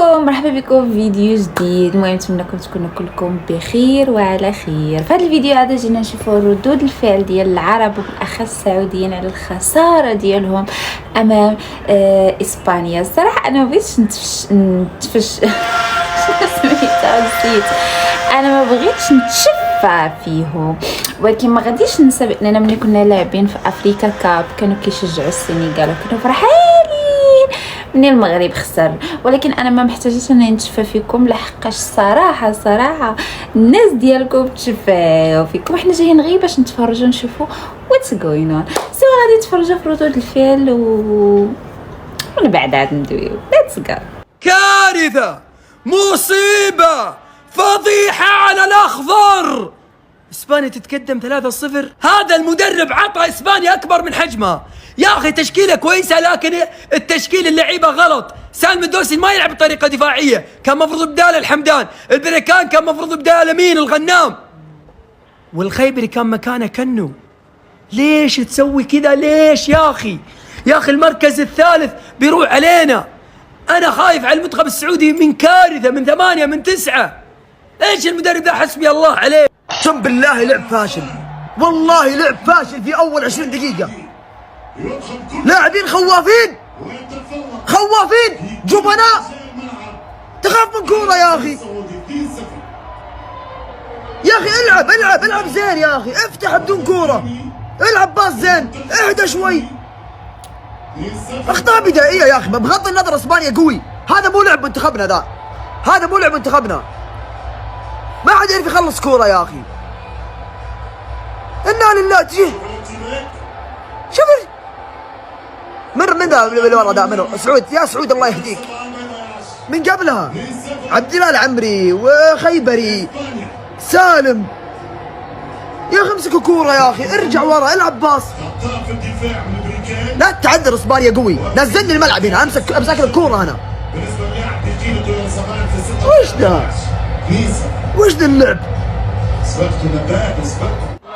عليكم، مرحبا بكم في فيديو جديد. المهم نتمنىكم تكونوا كلكم بخير وعلى خير. في هذا الفيديو هذا جينا نشوفوا ردود الفعل ديال العرب وبالاخص السعوديين على الخساره ديالهم امام اسبانيا. الصراحه انا ما بغيتش نتفش سميتها نسيت. انا ما بغيتش نتشفى فيهم، ولكن ما غاديش ننسى باننا ملي كنا لاعبين في افريكا كاب كانوا كيشجعوا السنغال وكانوا فرحانين من المغرب خسر. ولكن انا ما محتاجاش انني نتشفى فيكم، لحقاش الصراحه الناس ديالكم تشفاو فيكم. حنا جايين غير باش نتفرجوا نشوفوا واتس جوين اون. سوا غادي نتفرجوا في ردود الفعل ومن بعد عاد ندويو. ليتس جو. كارثه، مصيبه، فضيحه على الاخضر. اسبانيا تتقدم 3-0. هذا المدرب عطى اسبانيا اكبر من حجمها. يا اخي تشكيله كويسه، لكن التشكيل اللعيبه غلط. سالم الدوسري ما يلعب بطريقه دفاعيه، كان مفروض بداله الحمدان. البريكان كان مفروض بداله مين؟ الغنام. والخيبري كان مكانه كنو. ليش تسوي كذا؟ ليش يا اخي؟ يا اخي المركز الثالث بيروح علينا. انا خايف على المنتخب السعودي من كارثه، من 8، من 9. ايش المدرب ذا؟ حسبي الله عليه. اقسم بالله لعب فاشل، والله لعب فاشل في اول 20 دقيقة. لاعبين خوافين جبناء. تخاف من كورة يا اخي. يا اخي العب زين يا اخي، افتح بدون كورة، العب باص زين، اهدى شوي. اخطاء بدائية يا اخي. بغض النظر اسبانيا قوي، هذا مو لعب منتخبنا، هذا مو لعب منتخبنا. ما حد يعرف يخلص كورة يا اخي. انا لله تجي. شوف من ذا اللي ورا ذا؟ منو؟ سعود. يا سعود الله يهديك. من قبلها عبد الله العمري وخيبري سالم. يا اخي امسكوا كورة يا اخي، ارجع ورا، العب باص. لا تعذر، اسبانيا قوي. نزلني الملعب هنا، امسك الكورة انا. وش ذا اللعب؟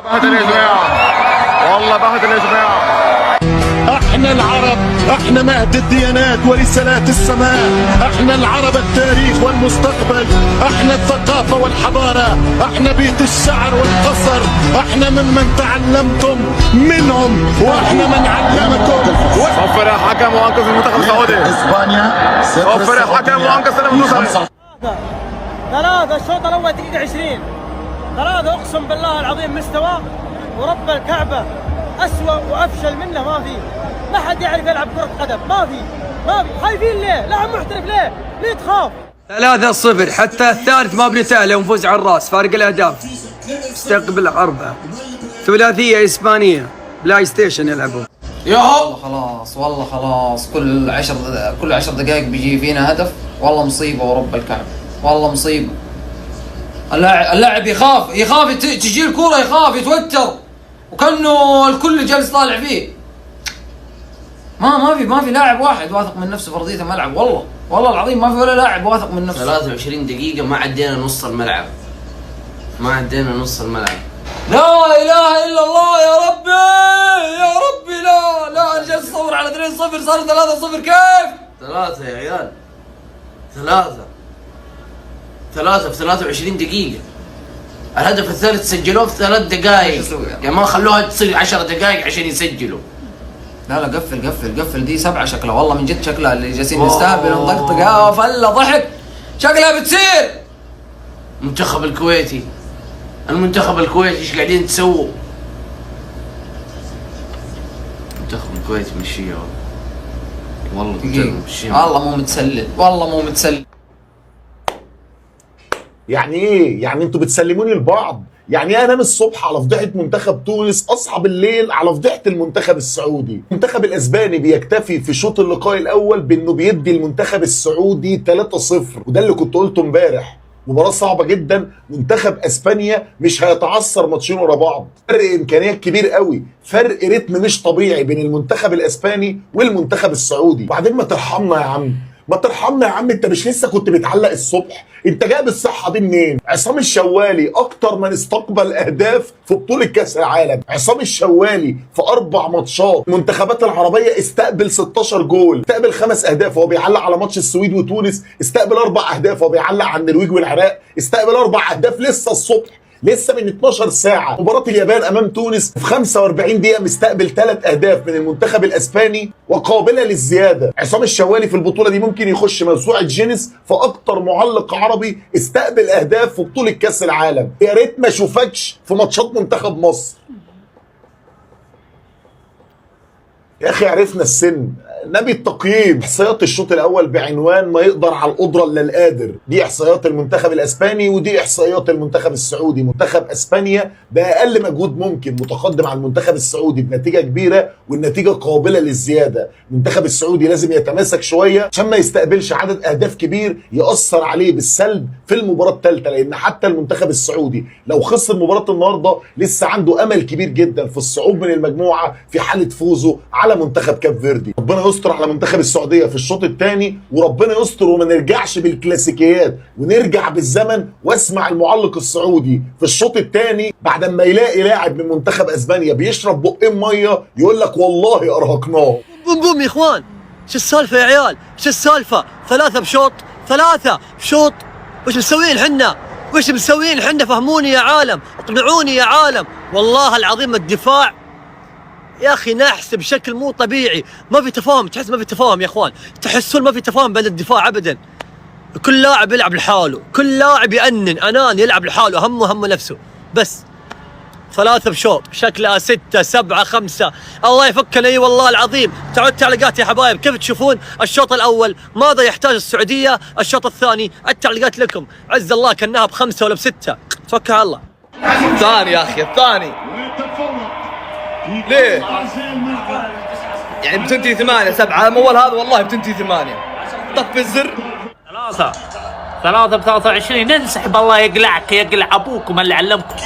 بهدل يا جماعة، والله بهدل يا جماعة. احنا العرب، احنا مهد الديانات ورسالات السماء. احنا العرب التاريخ والمستقبل، احنا الثقافة والحضارة، احنا بيت الشعر والقصر. احنا ممن تعلمتم منهم، واحنا من علمكم. صفر يا حكم وانقذ المنتخب السعودي. اسبانيا صفر يا حكم وانقذ المنتخب. 3 الشوط الاول دقيقة 20. 3 اقسم بالله العظيم مستوى ورب الكعبة أسوأ وأفشل منه ما في. ما حد يعرف يلعب كرة قدم، ما في. خايفين ليه؟ لاعب محترف ليه تخاف؟ 3-0، حتى الثالث ما بنسأله ونفوز على الراس. فارق الأهداف استقبل 4. ثلاثية إسبانية، بلاي ستيشن يلعبون. والله خلاص كل 10 دقائق بيجي فينا هدف. والله مصيبة ورب الكعبة، والله مصيبة. اللاعب يخاف تجي الكورة، يخاف يتوتر، وكأنه الكل جالس طالع فيه. ما في لاعب واحد واثق من نفسه في ارضية الملعب. والله العظيم ما في ولا لاعب واثق من نفسه. 23 دقيقة ما عدينا نص الملعب. لا إله إلا الله. يا ربي لا أنا جالس أصور على 2-0 صار 3-0. كيف 3 يا عيال؟ 3 في 23 دقيقة. الهدف الثالث سجلوه في 3 دقائق. يا ما خلوها تصير 10 دقائق عشان يسجلوا. لا قفل دي 7 شكلها. والله من جد شكلها اللي جالسين نستهبل ونطقطق. فله ضحك شكلها بتصير. المنتخب الكويتي ايش قاعدين تسووا؟ المنتخب الكويتي مشيه والله مشيه. والله مو متسلل. يعني ايه؟ يعني انتوا بتسلموني لبعض؟ يعني انام الصبح على فضيحه منتخب تونس، اصحى بالليل على فضيحه المنتخب السعودي. المنتخب الاسباني بيكتفي في شوط اللقاء الاول بانه بيدي المنتخب السعودي 3-0، وده اللي كنت قلته امبارح. مباراه صعبه جدا. منتخب اسبانيا مش هيتعثر ماتشين ورا بعض. فرق امكانيات كبير قوي، فرق رتم مش طبيعي بين المنتخب الاسباني والمنتخب السعودي. وبعدين ما ترحمنا يا عم، ما ترحمنا يا عم، انت مش لسه كنت بتعلق الصبح؟ انت جايب الصحه دي منين؟ عصام الشوالي اكتر من استقبل اهداف في بطوله كاس العالم. عصام الشوالي في 4 ماتشات المنتخبات العربيه استقبل 16 جول، استقبل 5 اهداف. هو بيعلق على ماتش السويد وتونس استقبل 4 اهداف. هو بيعلق على النرويج والعراق استقبل 4 اهداف لسه الصبح، لسه من 12 ساعة. مباراة اليابان أمام تونس في 45 دقيقة مستقبل 3 أهداف من المنتخب الأسباني وقابلة للزيادة. عصام الشوالي في البطولة دي ممكن يخش موسوعة جينيس في أكتر معلق عربي استقبل أهداف في بطولة كأس العالم. يا ريت ما أشوفكش في ماتشات منتخب مصر. يا أخي عرفنا السن. نبي التقييم. احصائيات الشوط الاول بعنوان ما يقدر على القدره الا القادر. دي احصائيات المنتخب الاسباني ودي احصائيات المنتخب السعودي. منتخب اسبانيا باقل مجهود ممكن متقدم على المنتخب السعودي بنتيجه كبيره والنتيجه قابله للزياده. المنتخب السعودي لازم يتماسك شويه عشان ما يستقبلش عدد اهداف كبير ياثر عليه بالسلب في المباراه الثالثه، لان حتى المنتخب السعودي لو خسر مباراه النهارده لسه عنده امل كبير جدا في الصعود من المجموعه في حاله فوزه على منتخب كاب فيردي. ربنا يستر على منتخب السعوديه في الشوط الثاني، وربنا يستر وما نرجعش بالكلاسيكيات ونرجع بالزمن واسمع المعلق السعودي في الشوط الثاني بعد ما يلاقي لاعب من منتخب اسبانيا بيشرب بقين ميه يقول لك والله ارهقناه. قوم قوم يا اخوان، شو السالفه يا عيال؟ شو السالفه؟ 3 بشوط، 3 بشوط. وش مسوين حنا؟ وش مسوين حنا؟ فهموني يا عالم، اقنعوني يا عالم. والله العظيم الدفاع يا اخي نحس بشكل مو طبيعي، ما في تفاهم. تحس ما في تفاهم يا اخوان، تحسون ما في تفاهم بين الدفاع ابدا. كل لاعب يلعب لحاله، كل لاعب انان يلعب لحاله، همه نفسه بس. 3 بشوط شكلها 6 7 5. الله يفكنا. اي والله العظيم. تعالوا التعليقات يا حبايب، كيف تشوفون الشوط الاول؟ ماذا يحتاج السعوديه؟ الشوط الثاني التعليقات لكم. عز الله كانها ب5 ولا ب6. توكل على الله. الثاني يا اخي الثاني ليه؟ يعني بتنتهي 8 7. المول هذا والله بتنتهي 8. طفي الزر. 3 ب23. ننسحب. الله يقلعك، يقلع ابوكم اللي علمكم.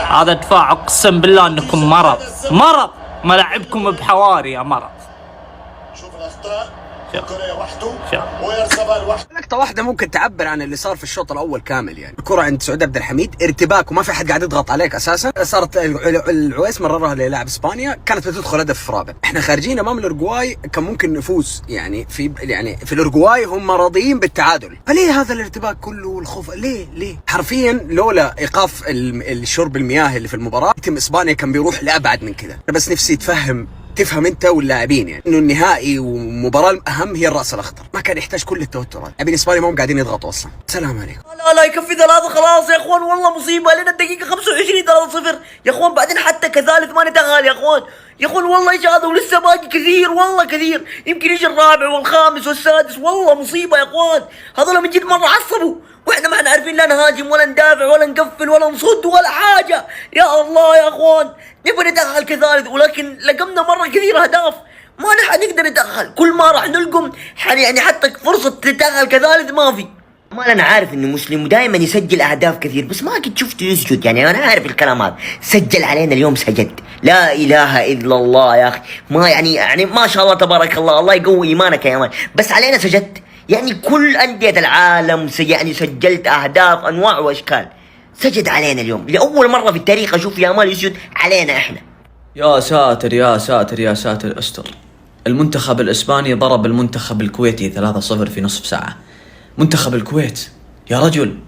هذا دفاع اقسم بالله انكم مرض. ملاعبكم بحواري يا مرض. شوف الاخطاء. لقطة واحدة ممكن تعبر عن اللي صار في الشوط الأول كامل. يعني الكرة عند سعود عبد الحميد ارتباك وما في حد قاعد يضغط عليك أساسا. صارت العويس مررها للاعب إسبانيا، كانت بتدخل هدف رابع. احنا خارجين أمام الأورجواي كان ممكن نفوز. يعني في الأورجواي هم راضيين بالتعادل. فليه هذا الارتباك كله والخوف؟ ليه حرفيا لولا إيقاف الشرب المياه اللي في المباراة تيم إسبانيا كان بيروح لأبعد من كذا. أنا بس نفسي تفهم انت واللاعبين يعني انه النهائي ومباراه الاهم هي الراس الاخضر. ما كان يحتاج كل التوترات. لاعبين اسبانيا ما هم قاعدين يضغطوا اصلا. سلام عليكم. لا يكفي 3 خلاص يا اخوان. والله مصيبه لنا الدقيقه 25 3-0 يا اخوان. بعدين حتى كثالث ما نتغال يا اخوان والله ايش هذا؟ ولسه باقي كثير والله كثير. يمكن يجي الرابع والخامس والسادس. والله مصيبه يا اخوان. هذول من جد مره عصبوا واحنا ما احنا عارفين لا نهاجم ولا ندافع ولا نقفل ولا نصد ولا حاجه. يا الله يا اخوان نبغى نتأهل كثالث، ولكن لقمنا مره كثير اهداف ما نقدر نتأهل. كل ما راح نلقم يعني حتى فرصه تتأهل كثالث ما في. ما انا عارف انه مسلم ودائما يسجل اهداف كثير، بس ما كنت شفته يسجد. يعني انا عارف الكلام هذا. سجل علينا اليوم، سجد. لا اله الا الله يا اخي. ما يعني ما شاء الله تبارك الله. الله يقوي ايمانك يا مان. بس علينا سجدت. يعني كل انديه العالم يعني سجلت اهداف انواع واشكال. سجد علينا اليوم لاول مره في التاريخ اشوف يامال يسجد علينا احنا. يا ساتر يا ساتر يا ساتر استر. المنتخب الاسباني ضرب المنتخب الكويتي 3-0 في نصف ساعة. منتخب الكويت يا رجل،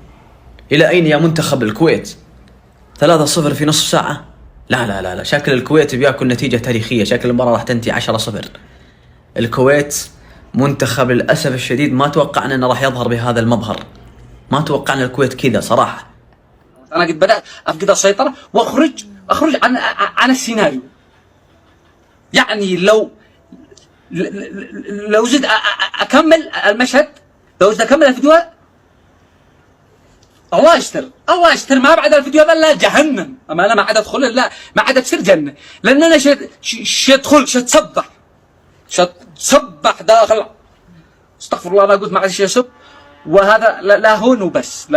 الى اين يا منتخب الكويت؟ 3-0 في نصف ساعة. لا شكل الكويت بياكل نتيجة تاريخية. شكل المباراة راح تنتهي 10-0. الكويت منتخب للأسف الشديد ما توقعنا انه راح يظهر بهذا المظهر. ما توقعنا الكويت كذا صراحة. انا قد بدأت افقد السيطرة واخرج عن السيناريو. يعني لو زد اكمل المشهد، لو زد اكمل الفيديو، الله يستر ما بعد الفيديو هذا لا جهنم. اما انا ما عاد ادخل الا ما عاد تصير جنة، لان انا ادخل تصبح داخل. استغفر الله ما قلت معلش يسب. وهذا لا هون وبس.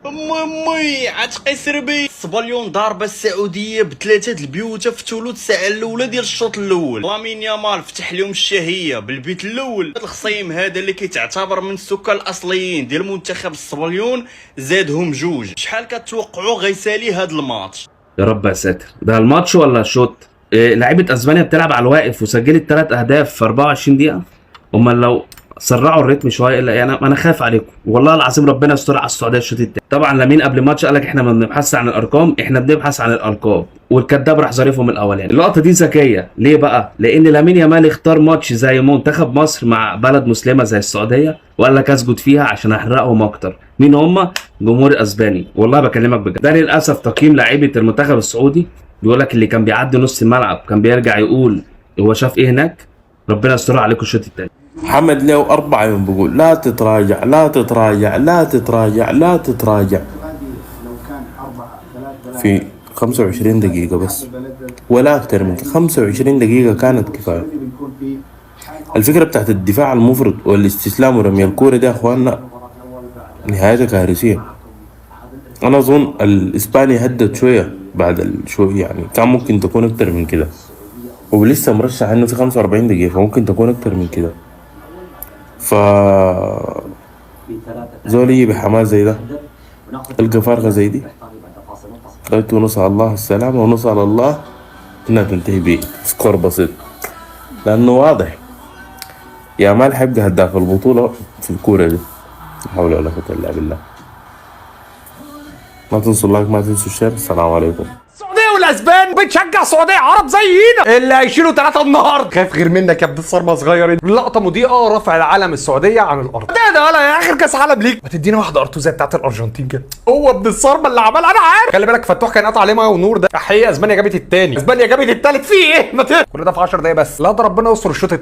امي عتقسر بي. الصبليون ضاربه السعوديه بثلاثه البيوت في ثلث ساعه الاولى ديال الشوط الاول. لامين يامال فتح لهم الشهيه بالبيت الاول. الخصيم هذا اللي كيتعتبر من السكان الاصليين ديال منتخب الصبليون زادهم جوج. شحال كتوقعوا غيسالي هذا الماتش؟ يا رب يا ساتر. ده الماتش ولا الشوط؟ لعيبه اسبانيا بتلعب على الواقف وسجلت 3 اهداف في 24 دقيقه. امال لو سرعوا الريتم شويه يعني انا خايف عليكم والله العظيم. ربنا يستر على السعوديه الشوط الثاني. طبعا لامين قبل الماتش قال لك احنا ما بنبحثش عن الارقام، احنا بنبحث عن الالقاب، والكذاب راح ظريفهم الاولاني. اللقطه دي ذكيه ليه بقى؟ لان لامين يامال اختار ماتش زي منتخب مصر مع بلد مسلمه زي السعوديه وقال لك اسجد فيها عشان احرقهم اكتر. مين هم؟ جمهور اسباني. والله بكلمك بجد. ده للاسف تقييم لعيبه المنتخب السعودي. بيقول لك اللي كان بيعدي نص الملعب كان بيرجع يقول هو شاف ايه هناك. ربنا يستر عليكم الشوط الثاني. محمد له 4 يوم بقول لا تتراجع لا تتراجع لا تتراجع لا تتراجع في 25 دقيقة بس ولا أكتر من 25 دقيقة كانت كفاية. الفكرة بتاعت الدفاع المفرط والاستسلام ورمي الكورة دي يا أخواننا نهايتها كارثية. أنا أظن الإسباني هدت شوية بعد شوية يعني كان ممكن تكون أكتر من كده ولسه مرشح إنه في 45 دقيقة فممكن تكون أكتر من كده. زولي بحماس زي ده تلقى فارغة زي دي قلت ونسأل الله السلامة ونسأل الله انها تنتهي بسكور بسيط لانه واضح يامال حيبقى هداف البطولة في الكورة دي. لا حول ولا قوة الا بالله. ما تنسوا اللايك ما تنسوا الشير. السلام عليكم. السعودية والاسبان بتشجع سعودية عرب زينا اللي هيشيلوا 3 النهارده. خايف غير منك يا ابن الصرمة صغير. اللقطة مضيئة رفع العلم السعودية عن الارض. ده ولا اخر كاس عالم ليك. ما تدينا واحدة ارتوزة بتاعت الارجنتين كده. هو ابن الصرمة اللي عملها انا عارف. خلي بالك فتوح كان قطع عليه ميه ونور. ده حقيقة اسبانيا جابت الثاني. اسبانيا جابت الثالث في ايه؟ ما كل ده في 10 دقايق بس. لا ده ربنا يستر الشوط